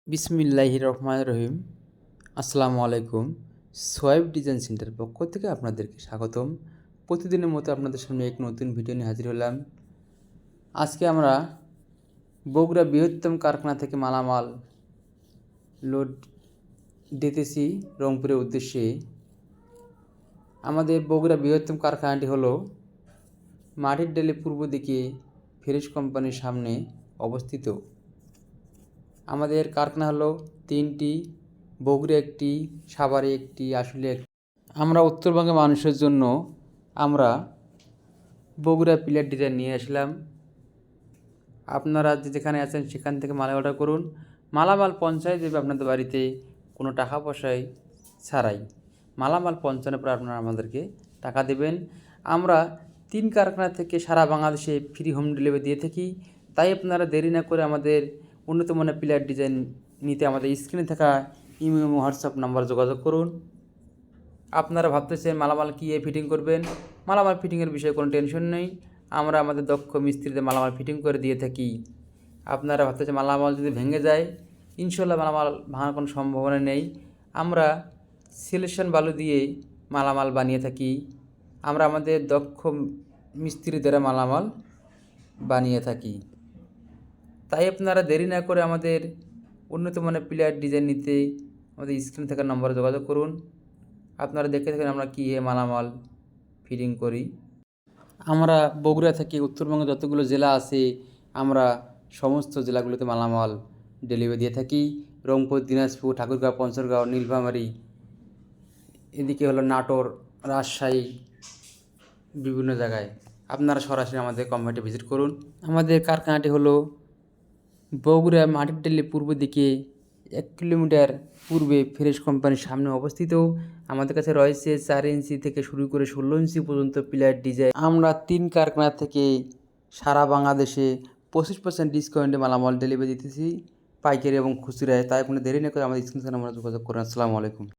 বিসমিল্লাহির রহমানির রহিম। আসসালামু আলাইকুম। সোয়েব ডিজাইন সেন্টার পক্ষ থেকে আপনাদেরকে স্বাগতম। প্রতিদিনের মতো আপনাদের সামনে এক নতুন ভিডিও নিয়ে হাজির হলাম। আজকে আমরা বগুড়া বৃহত্তম কারখানা থেকে মালামাল লোড দিতেছি রংপুরের উদ্দেশ্যে। আমাদের বগুড়া বৃহত্তম কারখানাটি হলো মাটির ডেলে পূর্ব দিকে ফ্রেশ কোম্পানির সামনে অবস্থিত। আমাদের কারখানা হলো তিনটি, বগুড়া একটি, সাভারে একটি, আসলে একটি। আমরা উত্তরবঙ্গের মানুষের জন্য আমরা বগুড়া পিলার ডিজাইন নিয়ে আসলাম। আপনারা যেখানে আছেন সেখান থেকে মাল অর্ডার করুন। মালামাল পৌঁছায় দেবে আপনাদের বাড়িতে কোনো টাকা পয়সায় ছাড়াই। মালামাল পৌঁছানোর পর আপনারা আমাদেরকে টাকা দেবেন। আমরা 3 কারখানা থেকে সারা বাংলাদেশে ফ্রি হোম ডেলিভারি দিয়ে থাকি। তাই আপনারা দেরি না করে আমাদের উন্নত মানের পিলার ডিজাইন নিতে আমাদের স্ক্রিনে থাকা ইমো এবং হোয়াটসঅ্যাপ নাম্বার যোগাযোগ করুন। আপনারা ভাবতেছেন মালামাল কী ফিটিং করবেন, মালামাল ফিটিংয়ের বিষয়ে কোনো টেনশন নেই। আমরা আমাদের দক্ষ মিস্ত্রিদের মালামাল ফিটিং করে দিয়ে থাকি। আপনারা ভাবতেছেন মালামাল যদি ভেঙে যায়, ইনশাল্লাহ মালামাল ভাঙার কোনো সম্ভাবনা নেই। আমরা সিলেকশন বালু দিয়ে মালামাল বানিয়ে থাকি। আমরা আমাদের দক্ষ মিস্ত্রি দ্বারা মালামাল বানিয়ে থাকি। তাই আপনারা দেরি না করে আমাদের উন্নত মানের পিলার ডিজাইন নিতে আমাদের স্ক্রিনে থাকা নম্বরে যোগাযোগ করুন। আপনারা দেখে থাকেন আমরা কী মালামাল ফিটিং করি। আমরা বগুড়া থেকে উত্তরবঙ্গে যতগুলো জেলা আছে আমরা সমস্ত জেলাগুলোতে মালামাল ডেলিভারি দিয়ে থাকি। রংপুর, দিনাজপুর, ঠাকুরগাঁও, পঞ্চগড়, নীলফামারী, এদিকে হলো নাটোর, রাজশাহী, বিভিন্ন জায়গায়। আপনারা সরাসরি আমাদের কোম্পানিটি ভিজিট করুন। আমাদের কারখানাটি হলো বগুড়া মাটির ডেলে পূর্ব দিকে 1 কিলোমিটার পূর্বে ফ্রেশ কোম্পানির সামনে অবস্থিত। আমাদের কাছে রয়েছে 4 ইঞ্চি থেকে শুরু করে 16 ইঞ্চি পর্যন্ত পিলার ডিজাইন। আমরা 3 কারখানা থেকে সারা বাংলাদেশে 25% ডিসকাউন্টে মালামাল ডেলিভারি দিতেছি, পাইকারি এবং খুচরায়। তাই আপনি দেরি না করে আমাদের স্ক্রিনে আমরা যোগাযোগ করুন। আসসালামু আলাইকুম।